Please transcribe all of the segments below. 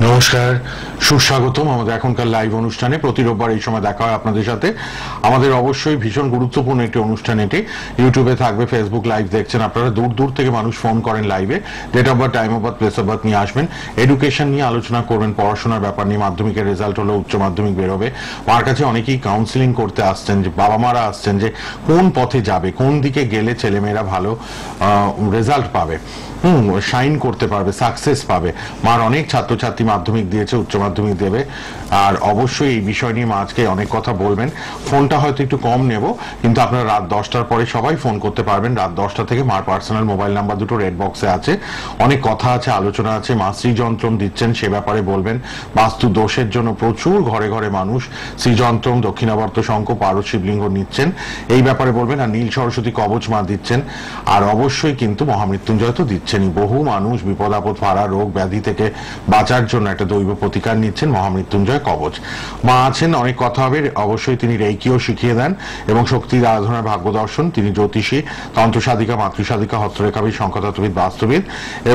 নমস্কার, সুস্বাগতম আমাদের এখনকার লাইভ অনুষ্ঠানে। প্রতি রোববার এই সময় দেখা হয় আপনাদের সাথে। আমাদের অবশ্যই ভীষণ গুরুত্বপূর্ণ একটি অনুষ্ঠান এটি। ইউটিউবে থাকবে, ফেসবুক লাইভ দেখছেন আপনারা, দূর দূর থেকে মানুষ ফোন করেন লাইভে। Date of birth, time of birth, place of birth নিয়ে আসবেন। এডুকেশন নিয়ে আলোচনা করবেন, পড়াশোনার ব্যাপার নিয়ে। মাধ্যমিকের রেজাল্ট হলো, উচ্চ মাধ্যমিক বেরোবে, আমার কাছে অনেকেই কাউন্সিলিং করতে আসছেন, যে বাবা মারা আসছেন যে কোন পথে যাবে, কোন দিকে গেলে ছেলেমেয়েরা ভালো রেজাল্ট পাবে, শাইন করতে পারবে, সাকসেস পাবে। মার অনেক ছাত্রছাত্রী মাধ্যমিক দিয়েছে, উচ্চ মাধ্যমিক দেবে, আর অবশ্যই এই বিষয় নিয়ে মা আজকে অনেক কথা বলবেন। ফোনটা হয়তো একটু কম নেব, কিন্তু আপনারা রাত 10টার পরে সবাই ফোন করতে পারবেন। রাত 10টা থেকে মার পার্সোনাল মোবাইল নাম্বার দুটো রেড বক্সে আছে। অনেক কথা আছে, আলোচনা আছে। মা শ্রীযন্ত্রম দিচ্ছেন, সে ব্যাপারে বলবেন। বাস্তু দোষের জন্য প্রচুর ঘরে ঘরে মানুষ শ্রীযন্ত্রম, দক্ষিণাবর্ত শঙ্খ, পারদ শিবলিঙ্গ নিচ্ছেন, এই ব্যাপারে বলবেন। আর নীল সরস্বতী কবচ মা দিচ্ছেন। আর অবশ্যই কিন্তু মহামৃত্যুঞ্জয় তো দিচ্ছেনই। বহু মানুষ বিপদ আপদ, ফাড়া, রোগ ব্যাধি থেকে বাঁচার জন্য একটা দৈব প্রতিকার নিচ্ছেন, মহামৃত্যুঞ্জয় কবচ। মা আছেন, অনেক কথা হবে। অবশ্যই তিনি রেইকিও শিখিয়ে দেন এবং শক্তির আরাধনার ভাগ্য দর্শন। তিনি জ্যোতিষী, তন্ত্র সাধিকা, মাতৃসাধিকা, হস্তরেখাবিদ, সংখ্যাতত্ত্ববিদ, বাস্তুবিদ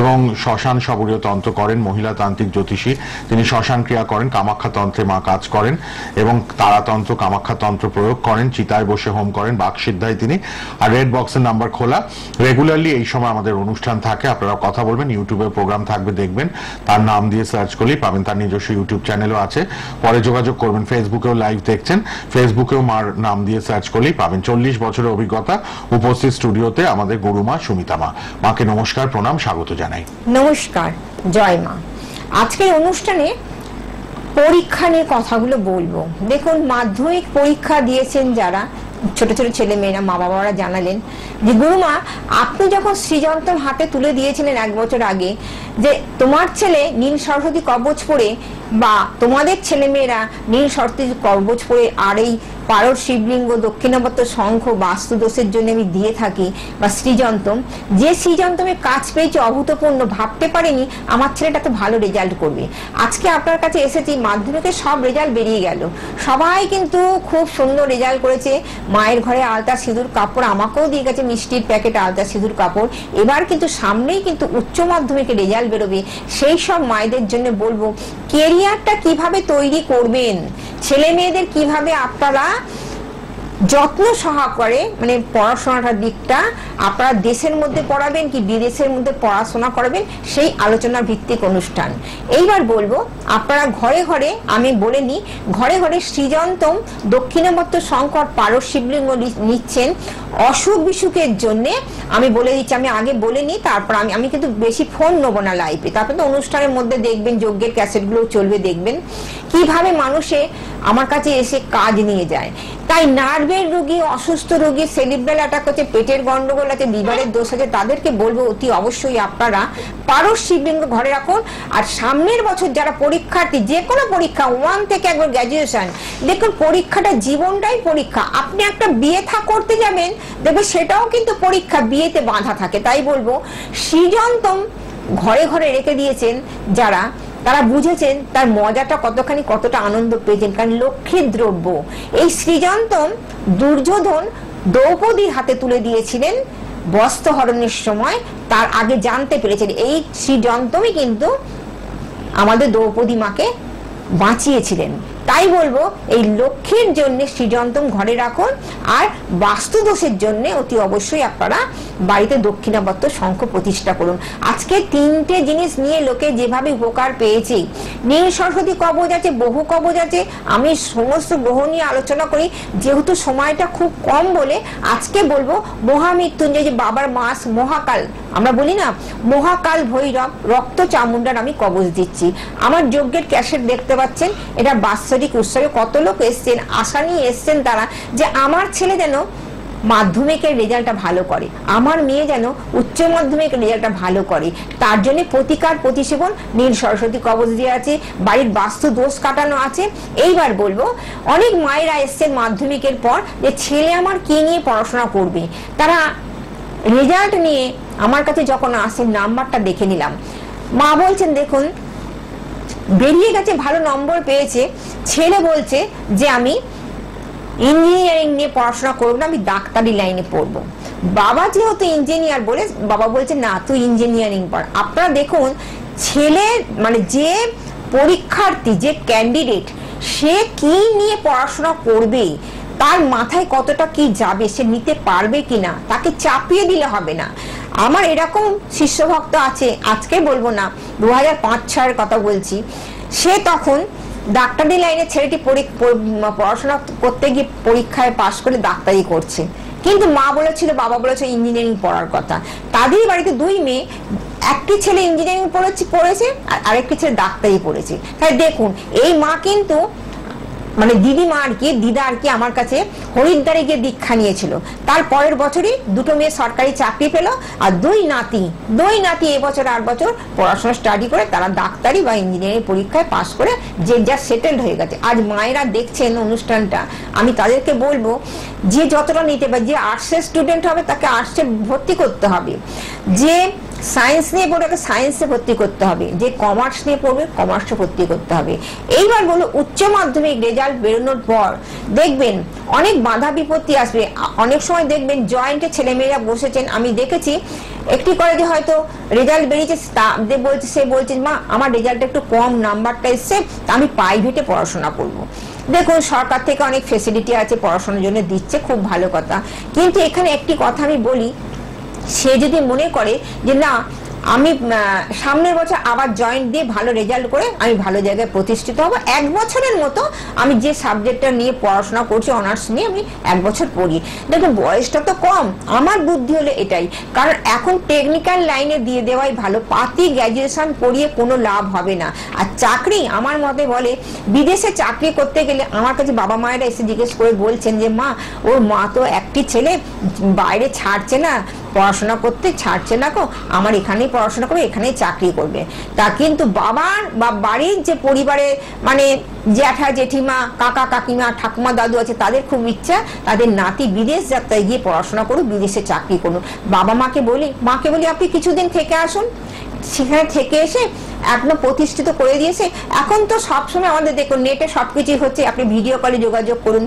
এবং শ্মশান সবরীয় তন্ত্র করেন। মহিলা তান্ত্রিক জ্যোতিষী, তিনি শ্মশান ক্রিয়া করেন। কামাখ্যা তন্ত্রে মা কাজ করেন এবং তারাতন্ত্র, কামাখ্যা তন্ত্র প্রয়োগ করেন। চিতায় বসে হোম করেন, বাকসিদ্ধায় তিনি। আর রেড বক্সের নাম্বার খোলা। রেগুলারলি এই সময় আমাদের অনুষ্ঠান থাকে, আপনারা কথা বলবেন। ইউটিউবে প্রোগ্রাম থাকবে, দেখবেন। তার নাম দিয়ে সার্চ করলেই পাবেন। তার নিজস্ব ইউটিউব চ্যানেলও আছে, পরে যোগাযোগ করবেন। ফেসবুকেও লাইভ দেখছেন, ফেসবুকেও মার নাম দিয়ে সার্চ করলেই পাবেন। 40 বছরের অভিজ্ঞতা, উপস্থিত স্টুডিওতে আমাদের গুরুমা সুমিতা মা। মাকে নমস্কার, প্রণাম, স্বাগত জানাই। নমস্কার, জয় মা। আজকের অনুষ্ঠানে পরীক্ষা নিয়ে কথাগুলো বলবো। দেখুন, মাধ্যমিক পরীক্ষা দিয়েছেন যারা ছোট ছোট ছেলে মেয়েরা, মা বাবারা জানালেন যে গুরুমা, আপনি যখন শ্রীযন্ত্রম হাতে তুলে দিয়েছিলেন 1 বছর আগে, যে তোমার ছেলে নীল সরস্বতী কবচ পড়ে, বা তোমাদের ছেলে মেয়েরা নীল সরস্বতী কবচ পড়ে, আর এই পারদ শিবলিঙ্গ, দক্ষিণাবর্ত শঙ্খ বাস্তু দোষের জন্য আমি দিয়ে থাকি, বা শ্রীযন্ত্রম, যে শ্রীযন্ত্রমের কাজ পেয়েছে অভূতপূর্ণ, ভাবতে পারিনি আমার ছেলেটা তো ভালো রেজাল্ট করবে। আজকে আপনার কাছে এসেছি, মাধ্যমিকের সব রেজাল্ট বেরিয়ে গেল, সবাই কিন্তু খুব সুন্দর রেজাল্ট করেছে। মায়ের ঘরে আলতা সিঁদুর কাপড় আমাকেও দিয়ে গেছে, মিষ্টির প্যাকেট, আলতা সিঁদুর কাপড়। এবার কিন্তু সামনেই কিন্তু উচ্চ মাধ্যমিকের রেজাল্ট বেরোবে। সেই সব মায়েদের জন্য বলবো, কেরিয়ারটা কিভাবে তৈরি করবেন, ছেলে মেয়েদের কিভাবে আপনারা যত্ন সহকারে, মানে পড়াশোনাটার দিকটা আপনারা দেশের মধ্যে পড়াবেন কি বিদেশের মধ্যে পড়াশোনা করাবেন, সেই আলোচনা ভিত্তিক অনুষ্ঠান। এইবার বলবো, আপনারা ঘরে ঘরে, আমি বলে নিই, ঘরে ঘরে শ্রীযন্ত্রম, দক্ষিণাবর্ত শঙ্কর, পারদ শিবলিঙ্গ নিচ্ছেন অসুখ বিসুখের জন্যে। আমি বলে দিচ্ছি, আমি আগে বলে নিই, তারপর আমি কিন্তু বেশি ফোন নেবো না লাইভে। তারপর তো অনুষ্ঠানের মধ্যে দেখবেন, যজ্ঞের ক্যাসেটগুলো চলবে, দেখবেন কিভাবে মানুষে আমার কাছে এসে কাজ নিয়ে যায়। তাই নার্ভের রোগী, অসুস্থ রোগী, সেরিব্রাল অ্যাটাক হচ্ছে, পেটের গন্ডগোল আছে, লিভারের দোষ আছে, তাদেরকে বলবো অতি অবশ্যই আপনারা পারদ শিবলিঙ্গ ঘরে রাখুন। আর সামনের বছর যারা পরীক্ষার্থী, যে কোনো পরীক্ষা 1 থেকে একবার গ্র্যাজুয়েশন, দেখুন পরীক্ষাটা জীবনটাই পরীক্ষা। আপনি একটা বিয়ে করতে যাবেন, দেখবেন সেটাও কিন্তু পরীক্ষা, বিয়েতে বাঁধা থাকে। তাই বলবো, শ্রীযন্ত্রম ঘরে ঘরে রেখে দিয়েছেন যারা, তারা বুঝেছেন তার মজাটা কতখানি, কতটা আনন্দ পেয়েছেন। কারণ লক্ষ্মীর দ্রব্য এই শ্রীযন্ত্রম দুর্যোধন দ্রৌপদীর হাতে তুলে দিয়েছিলেন বস্ত্রহরণের সময়। তার আগে জানতে পেরেছেন এই শ্রীযন্ত্রমই কিন্তু আমাদের দ্রৌপদী মাকে বাঁচিয়েছিলেন। তাই বলবো, এই লক্ষ্মীর জন্য শ্রীযন্ত্রম ঘরে রাখুন। আর বাস্তু দোষের জন্য অতি অবশ্যই আপনারা বাড়িতে দক্ষিণাবর্ত শঙ্খ প্রতিষ্ঠা করুন। আজকে 3টে জিনিস নিয়ে লোকে যেভাবে উপকার পেয়েছে, নীল সরস্বতী কবচ আছে, বহু কবচ আছে, আমি সমস্ত গ্রহ নিয়ে আলোচনা করি। যেহেতু সময়টা খুব কম বলে আজকে বলবো মহামৃত্যুঞ্জয়, যে বাবার মাস, মহাকাল আমরা বলি না, মহাকাল ভৈরব, রক্ত চামুন্ডার আমি কবচ দিচ্ছি। আমার যজ্ঞের ক্যাসেট দেখতে পাচ্ছেন, এটা বাৎসরিক উৎসবে কত লোক এসছেন, আশা নিয়ে এসছেন তারা, যে আমার ছেলে যেন মাধ্যমিকের রেজাল্টটা ভালো করে, আমার মেয়ে যেন উচ্চ মাধ্যমিকের রেজাল্টটা ভালো করে। তার জন্য প্রতিকার, প্রতিসেবন, নীল সরস্বতী কবচ দিয়ে আছে, বাড়ির বাস্তু দোষ কাটানো আছে। এইবার বলবো, অনেক মায়েরা এসছেন মাধ্যমিকের পর, যে ছেলে আমার কি নিয়ে পড়াশোনা করবে। তারা রেজাল্ট নিয়ে আমার কাছে যখন আসেন, নাম্বারটা দেখে নিলাম। মা বলছেন দেখুন বেরিয়ে গেছে, ভালো নম্বর পেয়েছে, ছেলে বলছে যে আমি ইঞ্জিনিয়ারিং নিয়ে পড়াশোনা করবো না, আমি ডাক্তারি লাইনে পড়বো। বাবা যেহেতু ইঞ্জিনিয়ার বলে বাবা বলছে না তুই ইঞ্জিনিয়ারিং পড়। আপনারা দেখুন ছেলে মানে যে পরীক্ষার্থী যে ক্যান্ডিডেট সে কি নিয়ে পড়াশোনা করবে, তার মাথায় কতটা কি যাবে, সে নিতে পারবে কিনা, তাকে চাপিয়ে দিলে হবে না। আমার এরকম শিষ্যভক্ত আছে, আজকে বলবো না, 2005-06 কথা বলছি, সে তখন ডাক্তারি লাইনে ছেলেটি পড়াশোনা করতে গিয়ে পরীক্ষায় পাশ করে ডাক্তারি করছে, কিন্তু মা বলেছিল, বাবা বলেছিল ইঞ্জিনিয়ারিং পড়ার কথা। তাদের বাড়িতে 2 মেয়ে, একটি ছেলে ইঞ্জিনিয়ারিং পড়েছে আর আরেকটি ছেলে ডাক্তারি পড়েছে। তাই দেখুন, এই মা কিন্তু মানে দিদিমা আর কি, দিদা আর কি আমার কাছে হরিদ্বারে গিয়ে দীক্ষা নিয়েছিল। তার পরের বছরই 2 মেয়ে সরকারি চাকরি পেল, আর 2 নাতি এবছর 8 বছর পড়াশোনা স্টাডি করে তারা ডাক্তারি বা ইঞ্জিনিয়ারিং পরীক্ষায় পাশ করে যে যা সেটেলড হয়ে গেছে। আজ মায়েরা দেখছেন অনুষ্ঠানটা, আমি তাদেরকে বলবো যে যতটা নিতে পারে, যে আর্টসের স্টুডেন্ট হবে তাকে আর্টসে ভর্তি করতে হবে, যে সায়েন্স নিয়ে পড়বে সায়েন্সে ভর্তি করতে হবে, যে কমার্স নিয়ে পড়বে কমার্সে ভর্তি করতে হবে। এইবার বলো, উচ্চ মাধ্যমিক রেজাল্ট বেরোনোর পর দেখবেন অনেক বাধা বিপত্তি আসবে। অনেক সময় দেখবেন জয়েন্টে ছেলেমেয়েরা বসেছেন, আমি দেখেছি একটি কলেজে হয়তো রেজাল্ট বেরিয়েছে, সে বলছে মা আমার রেজাল্ট একটু কম, নাম্বারটা এসছে, আমি প্রাইভেটে পড়াশোনা করবো। দেখুন, সরকার থেকে অনেক ফেসিলিটি আছে, পড়াশোনার জন্য দিচ্ছে, খুব ভালো কথা। কিন্তু এখানে একটি কথা আমি বলি, সে যদি মনে করে যে না আমি সামনের বছর আবার জয়েন্ট দিয়ে ভালো রেজাল্ট করে আমি ভালো জায়গায় প্রতিষ্ঠিত হব, 1 বছরের মতো আমি যে সাবজেক্টটা নিয়ে পড়াশোনা করছি অনার্স নিয়ে আমি 1 বছর পড়ি। দেখুন বয়সটা তো কম, আমার বুদ্ধি হলো এটাই, কারণ এখন টেকনিক্যাল লাইনে দিয়ে দেওয়াই ভালো, পাতি গ্র্যাজুয়েশন পড়িয়ে কোনো লাভ হবে না। আর চাকরি আমার মতে বলে, বিদেশে চাকরি করতে গেলে আমার কাছে বাবা মায়েরা এসে জিজ্ঞেস করে বলছেন যে মা ওর মা তো একটি ছেলে বাইরে ছাড়ছে না, পড়াশোনা করতে ছাড়ছে না গো, আমার এখানেই পড়াশোনা করবে, এখানেই চাকরি করবে। তা কিন্তু বাবার বা বাড়ির যে পরিবারে মানে জ্যাঠা জেঠিমা কাকা কাকিমা ঠাকুমা দাদু আছে, তাদের খুব ইচ্ছা তাদের নাতি বিদেশ যাত্রায় গিয়ে পড়াশোনা করুক, বিদেশে চাকরি করুন। বাবা মাকে বলি আপনি কিছুদিন থেকে আসুন, সেখানে থেকে এসে একদম প্রতিষ্ঠিত করে দিয়েছে। এখন তো সবসময় আমাদের দেখুন নেটে সবকিছুই হচ্ছে, আপনি ভিডিও কলে যোগাযোগ করুন,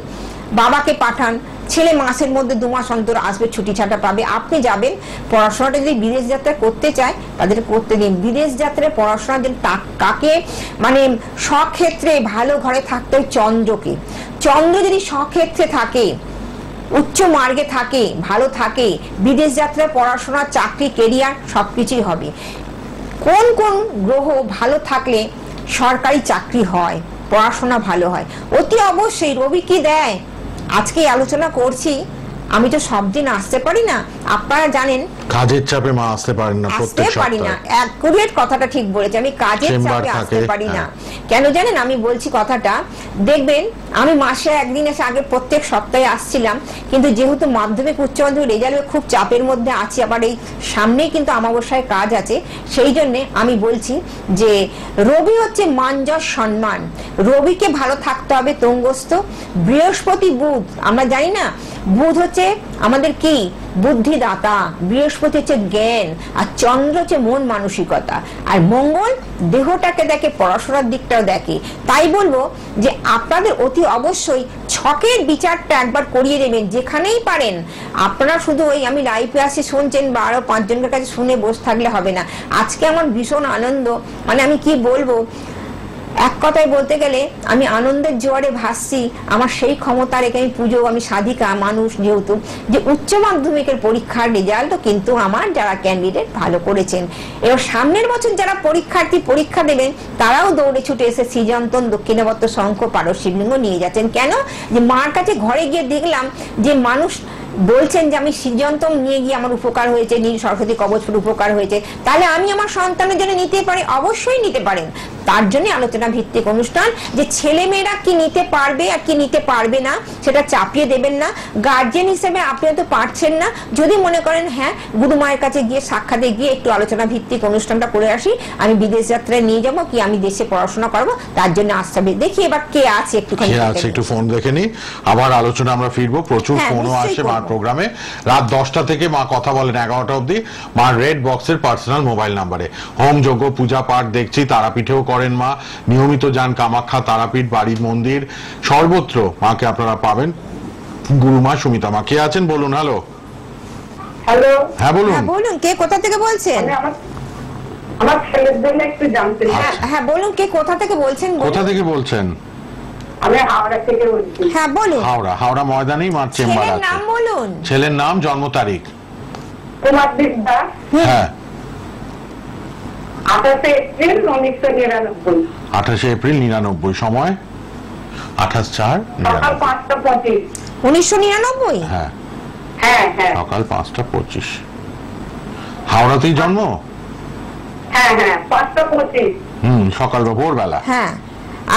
বাবাকে পাঠান, ছেলে মাসের মধ্যে 2 মাস অন্তর আসবে, ছুটি ছাটা পাবে, আপনি যাবেন। পড়াশোনাটা যদি বিদেশ যাত্রা করতে চায় তাদের করতে দিন। বিদেশ যাত্রায় পড়াশোনা কাকে মানে স্বক্ষেত্রে ভালো ঘরে থাকতে হয় চন্দ্রকে, চন্দ্র যদি স্বক্ষেত্রে থাকে, উচ্চ মার্গে থাকে, ভালো থাকে, বিদেশ যাত্রায় পড়াশোনা চাকরি কেরিয়ার সবকিছুই হবে। কোন কোন গ্রহ ভালো থাকলে সরকারি চাকরি হয়, পড়াশোনা ভালো হয়? অতি অবশ্যই রবি কি দেয়, আজকে আলোচনা করছি, আমি তো সব দিন আসতে পারি না, আপনারা জানেন কাজের চাপে মা আসতে পারেন না, আসতে পারি না, অ্যাকুরেট কথাটা ঠিক বলেছে, আমি কাজের চাপে আসতে পারি না। কেন জানেন আমি বলছি কথাটা, দেখবেন আমি মাসে একদিন এসে আগে প্রত্যেক সপ্তাহে আসছিলাম, কিন্তু যেহেতু মাধ্যমিক উচ্চ মাধ্যমিক রেজাল্টের খুব চাপের মধ্যে আছি, আবার এই সামনেই কিন্তু অমাবস্যায় কাজ আছে, সেই জন্য আমি বলছি যে রবি হচ্ছে মানযশ সম্মান, রবিকে ভালো থাকতে হবে তঙ্গস্থ। বৃহস্পতি বুধ, আমরা জানি না বুধ হচ্ছে আমাদের কি বুদ্ধিদাতা, বৃহস্পতি হচ্ছে জ্ঞান, আর চন্দ্র হচ্ছে মন মানসিকতা, আর মঙ্গল দেহটাকে দেখে, পড়াশোনার দিকটাও দেখে। তাই বলবো যে আপনাদের অতি অবশ্যই ছকের বিচারটা একবার করিয়ে দেবেন যেখানেই পারেন। আপনারা শুধু ওই আমি লাইভে আসি শুনছেন বা আরো 5 জনের কাছে শুনে বসে থাকলে হবে না। আজকে আমার ভীষণ আনন্দ, মানে আমি কি বলবো, এক কথায় বলতে গেলে আমি আনন্দের জোয়ারে ভাসছি। আমার সেই ক্ষমতা রেখে আমি পুজো, আমি সাধিকা মানুষ যেহেতু, যে উচ্চ মাধ্যমিকের পরীক্ষার রেজাল্টও কিন্তু আমার যারা ক্যান্ডিডেট ভালো করেছেন। এবার সামনের বছর যারা পরীক্ষার্থী পরীক্ষা দেবেন তারাও দৌড়ে ছুটে এসে সৃজন্তন দক্ষিণাবর্ত শঙ্খ পারশিবলিঙ্গ নিয়ে যাচ্ছেন। কেন? যে মার কাছে ঘরে গিয়ে দেখলাম যে মানুষ বলছেন যে আমি সৃজন্তম নিয়ে গিয়ে আমার উপকার হয়েছে, নীল সরস্বতী কবচপুর উপকার হয়েছে, তাহলে আমি আমার সন্তানের জন্য নিতে পারি, অবশ্যই নিতে পারেন। তার জন্য আলোচনা ভিত্তিক অনুষ্ঠান, যে ছেলে মেয়েরা কি নিতে পারবে আর কি নিতে পারবে না সেটা চাপিয়ে দেবেন না। গার্জেন হিসেবে আপনি তো পারছেন না, যদি মনে করেন হ্যাঁ গুরু মায়ের কাছে গিয়ে সাক্ষাতে গিয়ে একটু আলোচনা ভিত্তিক অনুষ্ঠানটা করে আসি, আমি বিদেশ যাত্রায় নিয়ে যাবো কি আমি দেশে পড়াশোনা করবো, তার জন্য আসতে হবে। দেখি এবার কে আছে একটুখানি, একটু ফোন দেখে নি, আবার আলোচনা আমরা ফিরবো। প্রচুর ফোনও আসে মার প্রোগ্রামে, রাত 10টা থেকে মা কথা বলেন 11টা অবধি, মা রেড বক্সের পার্সোনাল মোবাইল নাম্বারে। হোম যজ্ঞ পূজা পাঠ দেখছি, তারাপীঠেও করেন মা, নিয়মিত যান কামাখ্যা তারাপীঠ বাড়ির মন্দির সর্বত্র মাকে আপনারা পাবেন। গুরুমা সুমিতা মা কে আছেন বলুন। হ্যালো। হ্যালো। হ্যাঁ বলুন। বলুন কে কোথা থেকে বলছেন? আমার ছেলের জন্য একটু জানতে চাই। হ্যাঁ বলুন, কে কোথা থেকে বলছেন? কোথা থেকে বলছেন? আমি হাওড়া থেকে বলছি। হ্যাঁ বলুন। হাওড়া ময়দানেই মার চেম্বার ছেলের আছে। নাম বলুন। ছেলের নাম, জন্ম তারিখ। কুমারদীপ দাস, হ্যাঁ 28 এপ্রিল 1999। 28 এপ্রিল 99। সময় 28/4 সকাল 5:25। 1999? হ্যাঁ হ্যাঁ হ্যাঁ সকাল 5:25। হাওড়াতেই জন্ম? হ্যাঁ হ্যাঁ 5:25। সকাল বা ভোরবেলা? হ্যাঁ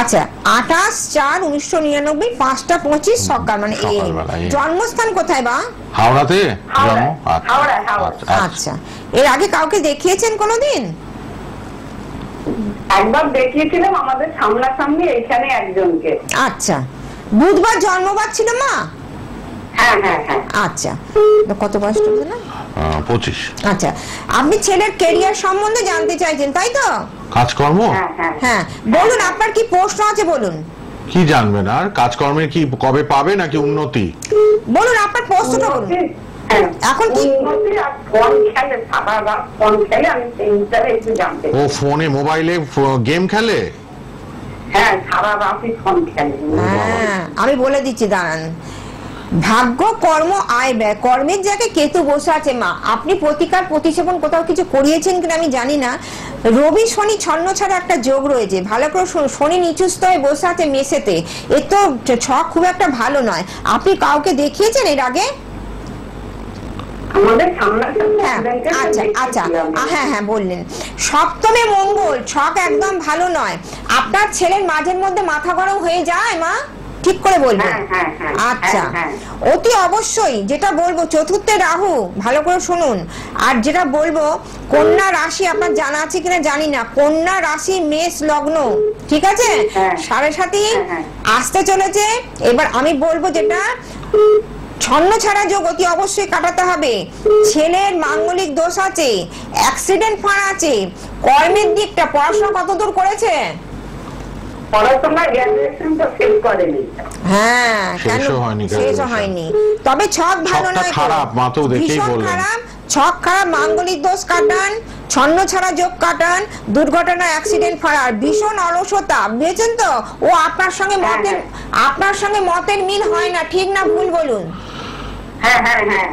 আচ্ছা, 28/4/1999 5:25 সকাল, মানে সকালবেলা, এই। জন্মস্থান কোথায় বা? হাওড়াতে জন্ম? হাওড়া, হাওড়া। আচ্ছা, এর আগে কাউকে দেখিয়েছেন কোনোদিন? একবার দেখিয়েছিলাম আমাদের সামনাসামনি এইখানে একজনকে। আচ্ছা, বুধবার জন্মবার ছিল মা? হ্যাঁ হ্যাঁ হ্যাঁ। আচ্ছা, তো কত বয়স চলছে না? 25। আচ্ছা, আপনি ছেলের ক্যারিয়ার সম্বন্ধে জানতে চাইছেন, তাই তো? কাজকর্ম? হ্যাঁ হ্যাঁ হ্যাঁ বলুন, আপনার কি প্রশ্ন আছে বলুন। কি জানবেন আর? কাজকর্মের কি কবে পাবে নাকি উন্নতি? বলুন আপনার প্রশ্নটা বলুন। হ্যাঁ, এখন কি? উন্নতি আর ফোন খেলে, সারা রাত ফোন খেলে, আমি সেই হিসাবে একটু জানতে চাই। ও ফোনে মোবাইলে গেম খেলে? হ্যাঁ সারা রাতই ফোন খেলে। হ্যাঁ আমি বলে দিচ্ছি, দাঁড়ান। ভাগ্য, কর্ম, আয়, ব্যয়, কর্মের জায়গায় কেতু বসে আছে মা। আপনি প্রতিকার প্রতিসেবন কোথাও কিছু করিয়েছেন কিনা আমি জানি না। রবি শনি ছন্ন ছাড়া একটা যোগ রয়েছে, ভালো করে শুনুন। শনি নিচুস্থ হয়ে বসে আছে মেসেতে, এ তো ছক খুব একটা ভালো নয়। আপনি কাউকে দেখিয়েছেন এর আগে? আমাদের সামনাসামনি হ্যাঁ একজনকে আচ্ছা আচ্ছা, হ্যাঁ হ্যাঁ বললেন। সপ্তমে মঙ্গল, ছক একদম ভালো নয়। আপনার ছেলের মাঝের মধ্যে মাথা গরম হয়ে যায় মা? ঠিক করে বলবেন। হ্যাঁ, হ্যাঁ, হ্যাঁ, আচ্ছা, হ্যাঁ, অতি অবশ্যই যেটা বলবো, চতুর্থে রাহু, ভালো করে শুনুন। আর যেটা বলবো, কন্যা রাশি আপনার জানা আছে কিনা জানি না, কন্যা রাশি মেষ লগ্ন, ঠিক আছে? হ্যাঁ। 7.5 হ্যাঁ। আসতে চলেছে। এবার আমি বলবো যেটা ছন্ন ছাড়া যোগ অতি অবশ্যই কাটাতে হবে। ছেলের মাঙ্গলিক দোষ আছে, অ্যাক্সিডেন্ট ফাঁড় আছে। কর্মের দিকটা, পড়াশোনা কতদূর করেছে? পড়াশোনা গ্র্যাজুয়েশন তো শেষ করেনি। হ্যাঁ কেন শেষও হয়নি, শেষ graduation। হয়নি, তবে ছক ভালো ছকটা নয় তো। খারাপ, মা তো দেখেই ভীষণ বললেন। খারাপ, ছক খারাপ। মাঙ্গলিক দোষ কাটান, ছন্ন ছাড়া যোগ কাটান, দুর্ঘটনা, অ্যাক্সিডেন্ট ফারার, ভীষণ অলসতা, বুঝেছেন তো? ও আপনার সঙ্গে মতের মিল হয় না, ঠিক না ভুল বলুন? হ্যাঁ হ্যাঁ হ্যাঁ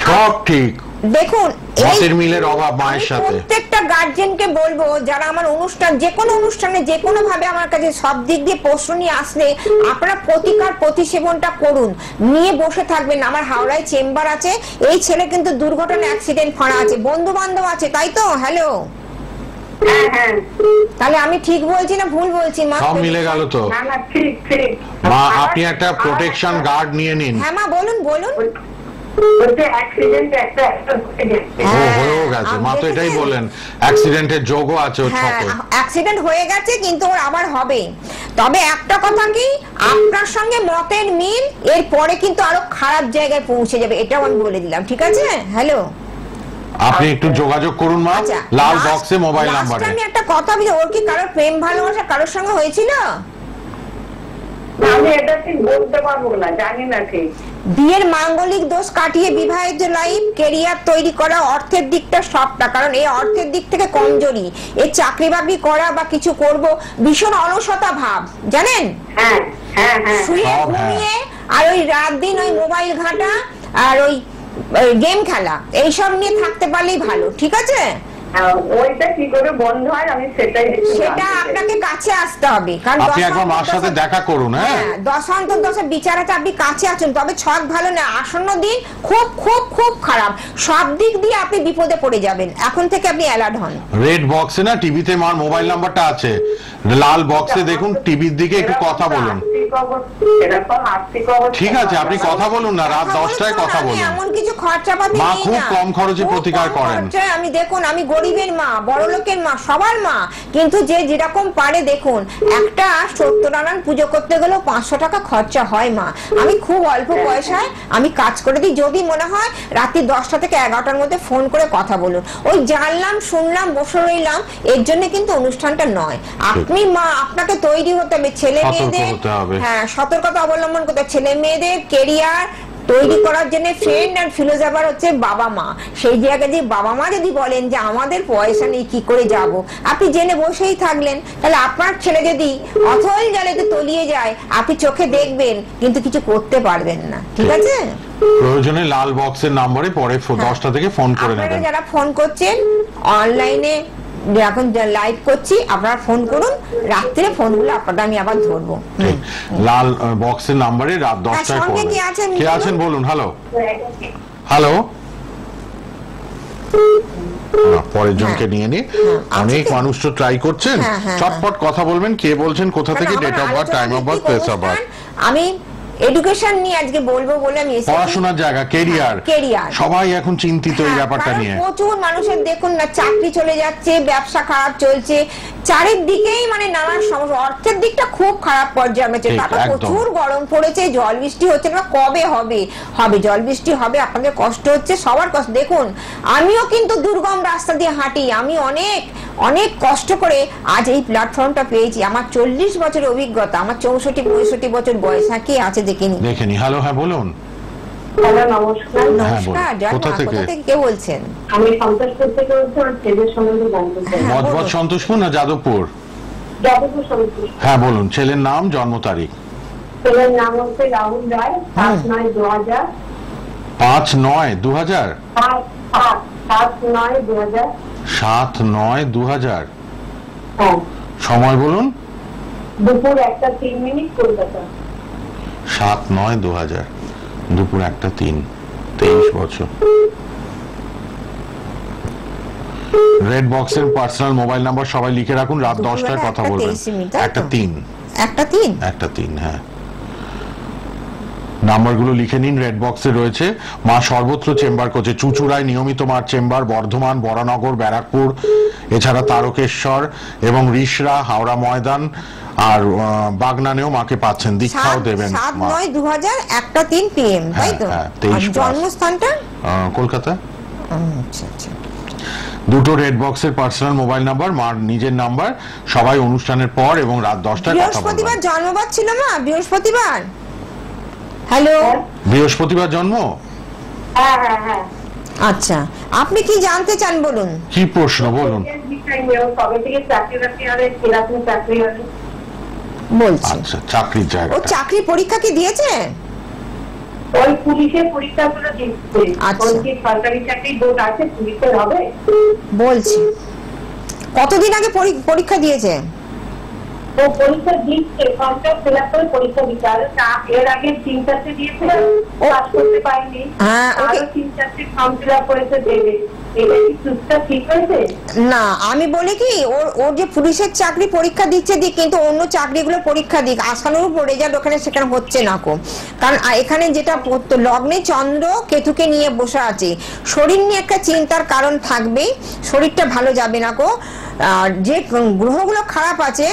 সব ঠিক। দেখুন মতের মিলের অভাব মায়ের সাথে। প্রত্যেকটা গার্জেনকে বলবো, যারা আমার অনুষ্ঠান, যে কোনো অনুষ্ঠানে যে কোনো ভাবে আমার কাছে সব দিক দিয়ে প্রশ্ন নিয়ে আসলে আপনারা প্রতিকার প্রতিসেবনটা করুন, নিয়ে বসে থাকবেন। আমার হাওড়ায় চেম্বার আছে। এই ছেলে কিন্তু দুর্ঘটনা, অ্যাক্সিডেন্ট ফাঁড়া আছে, বন্ধু বান্ধব আছে, তাই তো? হ্যালো, হ্যাঁ হ্যাঁ। তাহলে আমি ঠিক বলছি না ভুল বলছি মা? সব মিলে গেল তো। না না ঠিক ঠিক। মা আপনি একটা প্রোটেকশন গার্ড নিয়ে নিন। হ্যাঁ মা বলুন বলুন। বলতে অ্যাক্সিডেন্ট একটা হয়ে গেছে। ও হয়েও গেছে, মা তো এটাই দেখেছেন? বলেন অ্যাক্সিডেন্টের যোগও আছে ওর হ্যাঁ ছকে। অ্যাক্সিডেন্ট হয়ে গেছে, কিন্তু ওর আবার হবে। তবে একটা কথা কি, আপনার সঙ্গে মতের মিল, এর পরে কিন্তু আরো খারাপ জায়গায় পৌঁছে যাবে, এটাও আমি বলে দিলাম, ঠিক আছে? হ্যালো, আপনি একটু যোগাযোগ করুন মা, আচ্ছা, লাল last- বক্সে মোবাইল last নাম্বারে। আমি একটা কথা বলি, ওর কি কারোর প্রেম ভালোবাসা কারোর সঙ্গে হয়েছিল? আমি এটা ঠিক বলতে পারবো না, জানি না ঠিক। বিয়ের মাঙ্গলিক দোষ কাটিয়ে বিবাহিত লাইফ, কেরিয়ার তৈরি করা, অর্থের দিকটা সবটা, কারণ এই অর্থের দিক থেকে কমজোরি। এই চাকরি বাকরি করা বা কিছু করব, ভীষণ অলসতা ভাব, জানেন? হ্যাঁ হ্যাঁ হ্যাঁ শুয়ে সব, ঘুমিয়ে আর ওই রাত দিন ওই মোবাইল ঘাঁটা আর ওই গেম খেলা, এইসব নিয়ে থাকতে পারলেই ভালো, ঠিক আছে? ওইটা কি করে বন্ধ হয় আমি সেটাই একটু সেটা জানতে চাই। আপনাকে কাছে আসতে হবে, কারণ আপনি একবার মার সাথে দেখা করুন। হ্যাঁ দশান্তর দশা বিচার আছে, আপনি কাছে আছেন, তবে ছক ভালো না। আসন্ন দিন খুব খুব খুব খারাপ, সব দিক দিয়ে আপনি বিপদে পড়ে যাবেন। এখন থেকে আপনি অ্যালার্ট হন। রেড বক্সে না টিভিতে মার মোবাইল নাম্বারটা আছে, লাল বক্সে দেখুন, টিভির দিকে একটু কথা বলুন। ঠিক আছে, আপনি কথা বলুন না, রাত 10টায় কথা আমি বলুন। এমন কিছু খরচাপাতি মা নেই খুব না। কম খরচে খুব প্রতিকার কম করেন। খরচায় আমি, দেখুন আমি গরিবের মা, বড় লোকের মা, সবার মা, কিন্তু যে যেরকম পারে। দেখুন একটা সত্যনারায়ণ পুজো করতে গেলেও 500 টাকা খরচা হয় মা। আমি খুব অল্প পয়সায় আমি কাজ করে দিই। যদি মনে হয় রাত্রি 10টা থেকে 11টার মধ্যে ফোন করে কথা বলুন। ওই জানলাম শুনলাম বসে রইলাম, এর জন্য কিন্তু অনুষ্ঠানটা নয়। আপনি মা, আপনাকে তৈরি হতে হবে, ছেলে সতর্ক মেয়েদের, হতে হবে। হ্যাঁ সতর্কতা অবলম্বন করতে হবে। ছেলে মেয়েদের কেরিয়ার তৈরি করার জন্য ফ্রেন্ড আর ফিলোসফার হচ্ছে বাবা মা। সেই জায়গায় যে বাবা মা যদি বলেন যে আমাদের পয়সা নেই কি করে যাব, আপনি জেনে বসেই থাকলেন, তাহলে আপনার ছেলে যদি অথল জলেতে তলিয়ে যায় আপনি চোখে দেখবেন কিন্তু কিছু করতে পারবেন না। ঠিক আছে, প্রয়োজনে লাল বক্সের নম্বরে পরে 10টা থেকে ফোন করে নেবেন। যারা ফোন করছেন অনলাইনে, এখন লাইভ করছি, আপনারা ফোন করুন, রাত্রে ফোনগুলো আপনাদের আমি আবার ধরবো। লাল বক্সের নম্বরে রাত 10টায় ফোন। কে আছেন বলুন। হ্যালো হ্যালো, পরের জনকে নিয়ে নি। অনেক মানুষ তো ট্রাই করছেন, চটপট কথা বলবেন। কে বলছেন, কোথা থেকে, date of birth, time of birth, place of birth. আমি এডুকেশন নিয়ে আজকে বলবো বলে আমি এসেছি। পড়াশোনার জায়গা, কেরিয়ার, সবাই এখন চিন্তিত এই ব্যাপারটা নিয়ে। প্রচুর মানুষের দেখুন না চাকরি চলে যাচ্ছে, ব্যবসা খারাপ চলছে, চারিদিকেই মানে নানান সমস্যা। অর্থের দিকটা খুব খারাপ পর্যায়ে আছে, তারপর প্রচুর গরম পড়েছে, জল বৃষ্টি হচ্ছে না। কবে হবে? হবে, জল বৃষ্টি হবে, আপনাদের কষ্ট হচ্ছে, সবার কষ্ট। দেখুন আমিও কিন্তু দুর্গম রাস্তা দিয়ে হাঁটি, আমি অনেক অনেক কষ্ট করে আজ এই প্ল্যাটফর্মটা পেয়েছি। আমার 40 বছরের অভিজ্ঞতা, আমার 64-65 বছর বয়স। হ্যাঁ, কে আছে দেখেনি। হ্যালো, হ্যাঁ বলুন। হ্যালো, নমস্কার। নমস্কার, কোথা থেকে কে বলছেন? আমি সন্তোষপুর থেকে বলছি, আমার ছেলের সম্বন্ধে জানতে চাই। বজবজ সন্তোষপুর না যাদবপুর? যাদবপুর সন্তোষপুর। হ্যাঁ বলুন, ছেলের নাম, জন্ম তারিখ। ছেলের নাম হচ্ছে রাহুল রায়, 5/9/2000। 5/9/2000? 7/9/2000। 7/9/2000। হ্যাঁ। সময় বলুন। দুপুর 1:03 কলকাতা। 7/9/2000, দুপুর 1:03, 23 বছর। রেড বক্সের পার্সোনাল মোবাইল নাম্বার সবাই লিখে রাখুন, রাত 10টায় কথা বলবেন। 1:03, হ্যাঁ। নাম্বারগুলো লিখে নিন, রেড বক্সে রয়েছে। মা সর্বত্র চেম্বার করছে, চুচুড়ায় নিয়মিত মার চেম্বার, বর্ধমান, বরানগর, ব্যারাকপুর, এছাড়া তারকেশ্বর এবং রিষড়া, হাওড়া ময়দান আর বাগনানেও মাকে পাচ্ছেন, দীক্ষাও দেবেন। 7/9/2000, 1:03 PM, তাই তো? জন্মস্থানটা কলকাতা। আচ্ছা আচ্ছা। দুটো রেড বক্সের পার্সোনাল মোবাইল নাম্বার, মার নিজের নাম্বার, সবাই অনুষ্ঠানের পর এবং রাত 10টায় কথা বলবেন। বৃহস্পতিবার জন্মবার ছিল না? বৃহস্পতিবার। হ্যালো, বৃহস্পতিবার জন্ম? হ্যাঁ হ্যাঁ হ্যাঁ। আচ্ছা, আপনি কি জানতে চান বলুন। কি প্রশ্ন বলুন। কবে থেকে চাকরি বাকরি হবে, কিরকম চাকরি হবে বলছি। আচ্ছা, চাকরির জায়গা। ও চাকরি পরীক্ষা কি দিয়েছে? ওই পুলিশের পরীক্ষাগুলো দিচ্ছে। আচ্ছা, সরকারি চাকরি বোর্ড আছে, পুলিশের হবে বলছি। কতদিন আগে পরীক্ষা দিয়েছে? ও পরীক্ষা দিচ্ছে, ফর্মটা ফিল আপ করে পরীক্ষা দিচ্ছে। আর এর আগে 3-4টে দিয়েছে, পাস করতে পারিনি। আরো 3-4টে ফর্ম ফিল আপ করেছে, দেবে। এটা কি সুস্থা ঠিক হয়েছে? না, আমি বলি কি, ওর যে পুলিশের চাকরি পরীক্ষা দিচ্ছে দিক, কিন্তু অন্য চাকরিগুলো পরীক্ষা দিক, আশানুরূপ রেজাল্ট ওখানে সেখানে হচ্ছে না কো। কারণ এখানে যেটা লগ্নে চন্দ্র কেতুকে নিয়ে বসে আছে, শরীর নিয়ে একটা চিন্তার কারণ থাকবে, শরীরটা ভালো যাবে না কো। যে গ্রহগুলো খারাপ আছে,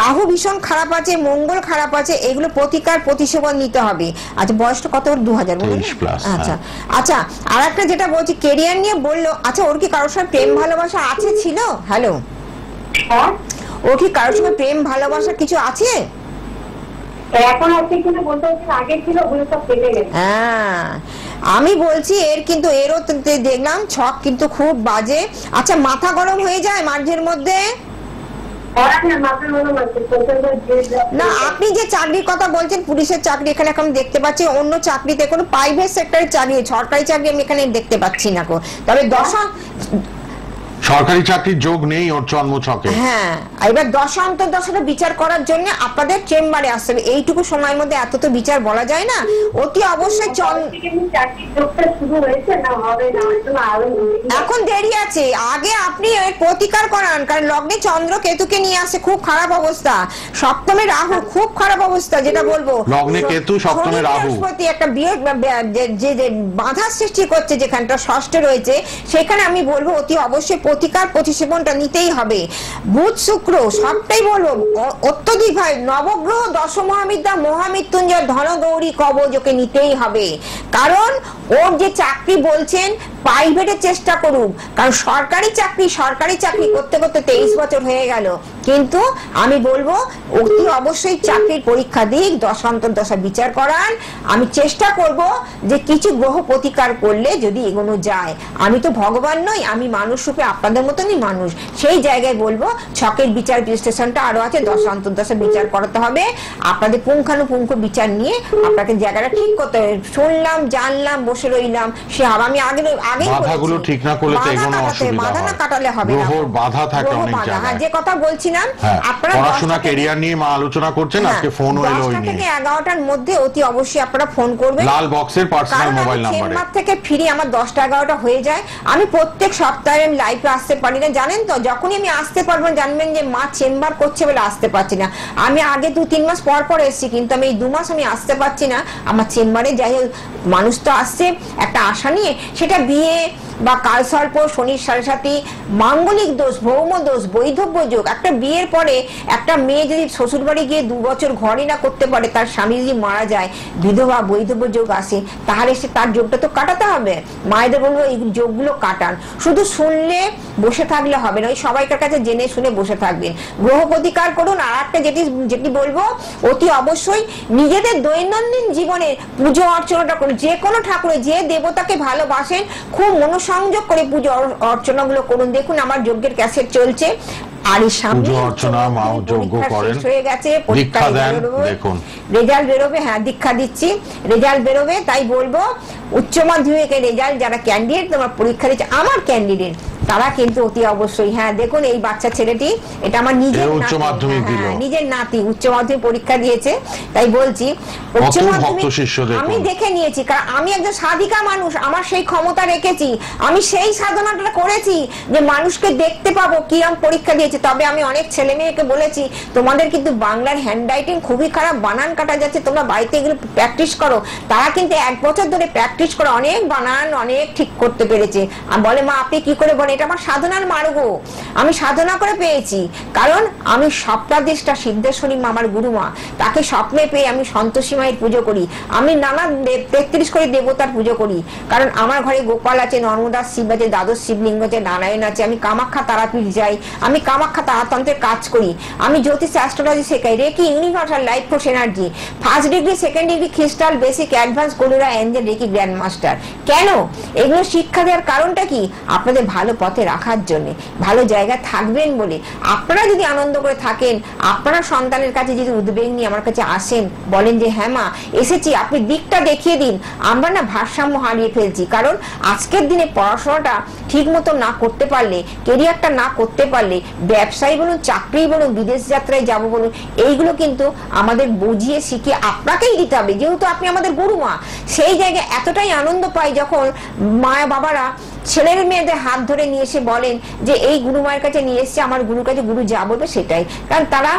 রাহু ভীষণ খারাপ আছে, মঙ্গল খারাপ আছে, এগুলো প্রতিকার প্রতিষেধক নিতে হবে। আচ্ছা, বয়সটা কত? 2000। আচ্ছা আচ্ছা, আর একটা যেটা বলছি, কেরিয়ার নিয়ে বললো। আচ্ছা, ওর কি কারোর সঙ্গে প্রেম ভালোবাসা আছে ছিল? হ্যালো, ওর কি কারোর সঙ্গে প্রেম ভালোবাসা কিছু আছে? এখন আছে কিনা বলতে পারছি না, আগে ছিল, ওগুলো সব কেটে গেছে। হ্যাঁ, আমি বলছি এর কিন্তু এরও দেখলাম ছক কিন্তু খুব বাজে। আচ্ছা, মাথা গরম হয়ে যায় মাঝের মধ্যে? না, আপনি যে চাকরির কথা বলছেন, পুলিশের চাকরি এখানে এখন দেখতে পাচ্ছি, অন্য চাকরিতে কোনো প্রাইভেট সেক্টরের চাকরি, সরকারি চাকরি আমি এখানে দেখতে পাচ্ছি না। তবে সরকারি চাকরির যোগ নেই ওর জন্ম ছকে। হ্যাঁ, এবার দশা অন্তর্দশাটা বিচার করার জন্য আপনাদের চেম্বারে আসতে হবে। এইটুকু সময়ের মধ্যে এত তো বিচার বলা যায় না। অতি অবশ্যই এখন দেরি আছে, আগে আপনি প্রতিকার করান। কারণ লগ্নে চন্দ্র কেতুকে নিয়ে আসে, খুব খারাপ অবস্থা। সপ্তমে রাহু, খুব খারাপ অবস্থা। যেটা বলবো, লগ্নে কেতু, সপ্তমে রাহু, একটা যে বাধার সৃষ্টি করছে, যেখানটা ষষ্ঠে রয়েছে, সেখানে আমি বলবো অতি অবশ্যই প্রতিকার প্রতিসেবনটা নিতেই হবে। বুধ শুক্র সবটাই বলবো অত্যধিক ভাই, নবগ্রহ, দশমহাবিদ্যা, মহামৃত্যুঞ্জয়, ধনগৌরী কবচ ওকে নিতেই হবে। কারণ ওর যে চাকরি বলছেন, প্রাইভেটের চেষ্টা করুক। কারণ সরকারি চাকরি করতে করতে 23 বছর হয়ে গেল, কিন্তু আমি বলবো অতি অবশ্যই চাকরির পরীক্ষা দিক, দশান্তর্দশা বিচার করান। আমি চেষ্টা করব যে কিছু গ্রহ প্রতিকার করলে যদি এগোনো যায়। আমি তো ভগবান নই, আমি মানুষ রূপে আপনাদের মতনই মানুষ। সেই জায়গায় বলবো ছকের বিচার বিশ্লেষণটা আরো আছে, দশান্তর্দশা বিচার করাতে হবে। আপনাদের পুঙ্খানুপুঙ্খ বিচার নিয়ে আপনাকে জায়গাটা ঠিক করতে হবে। শুনলাম, জানলাম, বসে রইলাম, সে আমি আগে বাধাগুলো ঠিক না করলে তো এগোনো অসুবিধা হয়। বাধা না কাটালে হবে না, গ্রহর বাধা থাকে অনেক জায়গায়। যে কথা বলছিলাম, আপনারা পড়াশোনা ক্যারিয়ার নিয়ে মা আলোচনা করছেন, আজকে ফোনও এলো ওই নিয়ে। 10টা থেকে 11টার মধ্যে অতি অবশ্যই আপনারা ফোন করবেন, লাল বক্সের পার্সোনাল মোবাইল নাম্বারে। চেম্বার থেকে ফিরে আমার 10টা 11টা হয়ে যায়। আমি প্রত্যেক সপ্তাহে লাইভে আসতে পারি না, জানেন তো। যখনই আমি আসতে পারবো জানবেন যে মা চেম্বার করছে বলে আসতে পারছি না। আমি আগে 2-3 মাস পর পর এসেছি, কিন্তু আমি এই 2 মাস আমি আসতে পারছি না। আমার চেম্বারে যাই হোক, মানুষ তো আসছে একটা আশা নিয়ে, সেটা বিয়ে বা কালসর্প, শনির সাড়ে সাথী, মাঙ্গলিক দোষ, ভৌম দোষ, বৈধব্য যোগ। একটা বিয়ের পরে একটা মেয়ে যদি শ্বশুর বাড়ি গিয়ে 2 বছর ঘরই না করতে পারে, তার স্বামী যদি মারা যায়, বিধবা বৈধব্য যোগ আসে, তাহলে সে তার যোগটা তো কাটাতে হবে। মায়েদের বলবো এই যোগগুলো কাটান। শুধু শুনলে বসে থাকলে হবে না, ওই সবাইকার কাছে জেনে শুনে বসে থাকবেন। গ্রহ প্রতিকার করুন। আর একটা যেটি বলবো, অতি অবশ্যই নিজেদের দৈনন্দিন জীবনে পুজো অর্চনাটা করুন। যে কোনো ঠাকুরের, যে দেবতাকে ভালোবাসেন, খুব মনোসংযোগ করে পুজো অর্চনা গুলো করুন। দেখুন আমার যজ্ঞের ক্যাসেট চলছে, আর এই সামনে হয়ে গেছে, রেজাল্ট বেরোবে। হ্যাঁ, দীক্ষা দিচ্ছি, রেজাল্ট বেরোবে। তাই বলবো উচ্চ মাধ্যমিকের রেজাল্ট যারা ক্যান্ডিডেট তোমার পরীক্ষা দিচ্ছে, আমার ক্যান্ডিডেট, তারা কিন্তু অতি অবশ্যই, হ্যাঁ দেখুন এই বাচ্চা ছেলেটি, এটা আমার নিজের নিজের নাতি, উচ্চ মাধ্যমিক পরীক্ষা দিয়েছে। তাই বলছি উচ্চ মাধ্যমিক আমি দেখে নিয়েছি, কারণ আমি একজন সাধিকা মানুষ, আমার সেই ক্ষমতা রেখেছি, আমি সেই সাধনাটা করেছি যে মানুষকে দেখতে পাবো কিরম পরীক্ষা দিয়েছে। তবে আমি অনেক ছেলে মেয়েকে বলেছি, তোমাদের কিন্তু বাংলার হ্যান্ডরাইটিং খুবই খারাপ, বানান কাটা যাচ্ছে, তোমরা বাড়িতে এগুলো প্র্যাকটিস করো। তারা কিন্তু 1 বছর ধরে প্র্যাকটিস করে অনেক বানান অনেক ঠিক করতে পেরেছে। আর বলে মা আপনি কি করে বলেন, এটা আমার সাধনার মার্গ, আমি সাধনা করে পেয়েছি। কারণ আমি সপ্তাদিষ্টা সিদ্ধেশ্বরী মামার গুরুমা, তাকে স্বপ্নে পেয়ে আমি সন্তোষী মায়ের পুজো করি। আমি নানা 33 কোটি দেবতার পুজো করি, কারণ আমার ঘরে গোপাল আছে, নর্মদা শিব আছে, দ্বাদশ শিবলিঙ্গ আছে, নারায়ণ আছে। আমি কামাখ্যা তারাপীঠ যাই, আমি কামাখ্যা তারাতন্ত্রের কাজ করি, আমি জ্যোতিষ অ্যাস্ট্রোলজি শেখাই, reiki universal life force energy, 1st degree 2nd degree crystal basic advance কোলুরা এঞ্জেল রেকি গ্র্যান্ড মাস্টার। কেন এগুলো শিক্ষা দেওয়ার কারণটা কি? আপনাদের ভালো পথে রাখার জন্য, ভালো জায়গায় থাকবেন বলে। আপনারা যদি আনন্দ করে থাকেন, আপনারা সন্তানের কাছে যদি উদ্বেগ নিয়ে আমার কাছে আসেন, বলেন যে হ্যাঁ মা এসেছি, আপনি দিকটা দেখিয়ে দিন। আমরা না ভারসাম্য হারিয়ে ফেলছি, কারণ আজকের দিনে পড়াশোনাটা ঠিক মতো না করতে পারলে, কেরিয়ারটা না করতে পারলে, ব্যবসায়ী বলুন, চাকরি বলুন, বিদেশ যাত্রায় যাব বলুন, এইগুলো কিন্তু আমাদের বুঝিয়ে শিখিয়ে আপনাকেই দিতে হবে, যেহেতু আপনি আমাদের গুরুমা। সেই জায়গায় এতটাই আনন্দ পাই যখন মা বাবারা ছেলের মেয়েদের হাত ধরে নিয়ে এসে বলেন যে এই গুরু মায়ের কাছে নিয়ে এসছে, আমার গুরুর কাছে গুরু যা বলবে সেটাই। কারণ তারা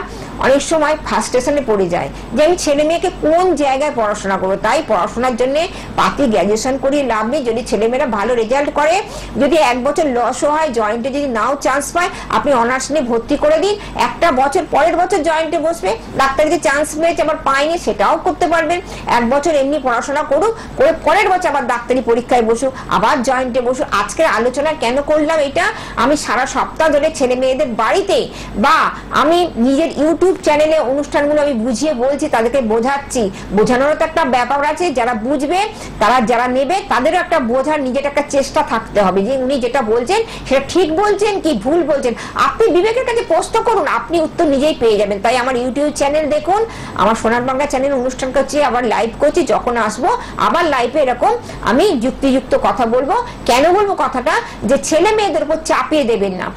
অনেক সময় ফার্স্টেশনে পড়ে যায় যে আমি ছেলে মেয়েকে কোন জায়গায় পড়াশোনা করবো। তাই পড়াশোনার জন্য পাতি গ্র্যাজুয়েশন করিয়ে লাভ নেই। যদি ছেলেমেয়েরা ভালো রেজাল্ট করে, যদি 1 বছর লসও হয়, জয়েন্টে যদি নাও চান্স পায়, আপনি অনার্স নিয়ে ভর্তি করে দিন। একটা বছর পরের বছর জয়েন্টে বসবে, ডাক্তারি যে চান্স পেয়েছে আবার পায়নি সেটাও করতে পারবেন। 1 বছর এমনি পড়াশোনা করুক, করে পরের বছর আবার ডাক্তারি পরীক্ষায় বসুক, আবার জয়েন্টে বসুক। আজকের আলোচনা কেন করলাম এটা, আমি সারা সপ্তাহ ধরে ছেলে মেয়েদের বাড়িতে বা আমি নিজের ইউটিউব চ্যানেলে অনুষ্ঠানগুলো আমি বুঝিয়ে বলছি, তাদেরকে বোঝাচ্ছি। বোঝানোর তো একটা ব্যাপার আছে, যারা বুঝবে, তারা যারা নেবে, তাদেরও একটা বোঝার নিজের একটা চেষ্টা থাকতে হবে যে উনি যেটা বলছেন সেটা ঠিক বলছেন কি ভুল বলছেন। আপনি বিবেকের কাছে প্রশ্ন করুন, আপনি উত্তর নিজেই পেয়ে যাবেন। তাই আমার ইউটিউব চ্যানেল দেখুন, আমার সোনার বাংলা চ্যানেল অনুষ্ঠান করছি, আবার লাইভ করছি, যখন আসবো আবার লাইভে এরকম আমি যুক্তিযুক্ত কথা বলবো। কেন বলবো কথাটা, যে ছেলে মেয়েদের উপর চাপিয়ে দেবেন না।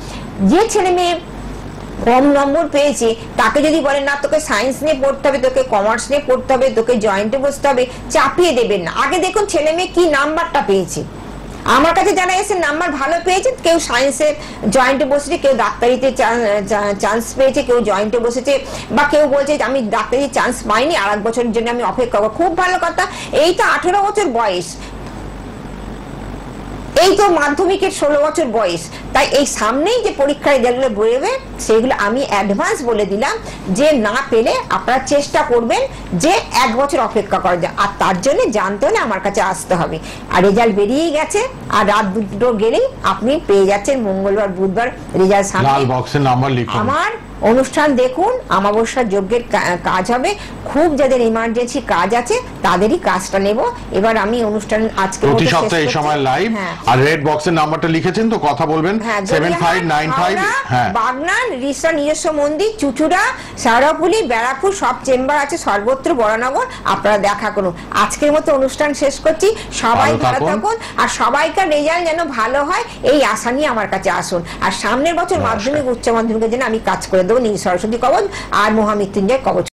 যে ছেলে মেয়ে কম নম্বর পেয়েছে তাকে যদি বলেন না তোকে সায়েন্স নিয়ে পড়তে হবে, তোকে কমার্স নিয়ে পড়তে হবে, তোকে জয়েন্টে বসতে হবে, চাপিয়ে দেবেন না। আগে দেখুন ছেলে মেয়ে কি নাম্বারটা পেয়েছে। আমার কাছে জানা গেছে নাম্বার ভালো পেয়েছে, কেউ সায়েন্সে জয়েন্টে বসেছে, কেউ ডাক্তারিতে চান্স পেয়েছে, কেউ জয়েন্টে বসেছে, বা কেউ বলছে আমি ডাক্তারিতে চান্স পাইনি, আর 1 বছরের জন্য আমি অপেক্ষা করবো। খুব ভালো কথা, এই তো 18 বছর বয়স, এই তো মাধ্যমিকের 16 বছর বয়স। তাই এই সামনেই যে পরীক্ষার রেজাল্টগুলো বেরোবে সেগুলো আমি অ্যাডভান্স বলে দিলাম যে না পেলে আপনারা চেষ্টা করবেন যে 1 বছর অপেক্ষা করা যায়। আর তার জন্য জানতে হলে আমার কাছে আসতে হবে। আর রেজাল্ট বেরিয়ে গেছে, আর রাত 2টো গেলেই আপনি পেয়ে যাচ্ছেন মঙ্গলবার বুধবার রেজাল্ট সামনে। লাল বক্সের নাম্বার লিখুন। আমার অনুষ্ঠান দেখুন, অমাবস্যার যজ্ঞের কাজ হবে। খুব যাদের ইমার্জেন্সি কাজ আছে তাদেরই কাজটা নেব। এবার আমি অনুষ্ঠান আজকে প্রতি সপ্তাহে এই সময় লাইভ। আর রেড বক্সের নাম্বারটা লিখেছেন তো, কথা বলবেন 7595। হ্যাঁ, বাগনান রিসা নিজস্ব মন্দির, চুচুড়া, সারাপুলি, ব্যারাকপুর সব চেম্বার আছে, সর্বত্র বরানগর। আপনারা দেখা করুন। আজকের মতো অনুষ্ঠান শেষ করছি। সবাই ভালো থাকুন আর সবাইকার রেজাল্ট যেন ভালো হয় এই আশা নিয়ে আমার কাছে আসুন। আর সামনের বছর মাধ্যমিক উচ্চ মাধ্যমিকের জন্য আমি কাজ করে দেবো নীল সরস্বতী কবচ আর মহামৃত্যুঞ্জয় কবচ।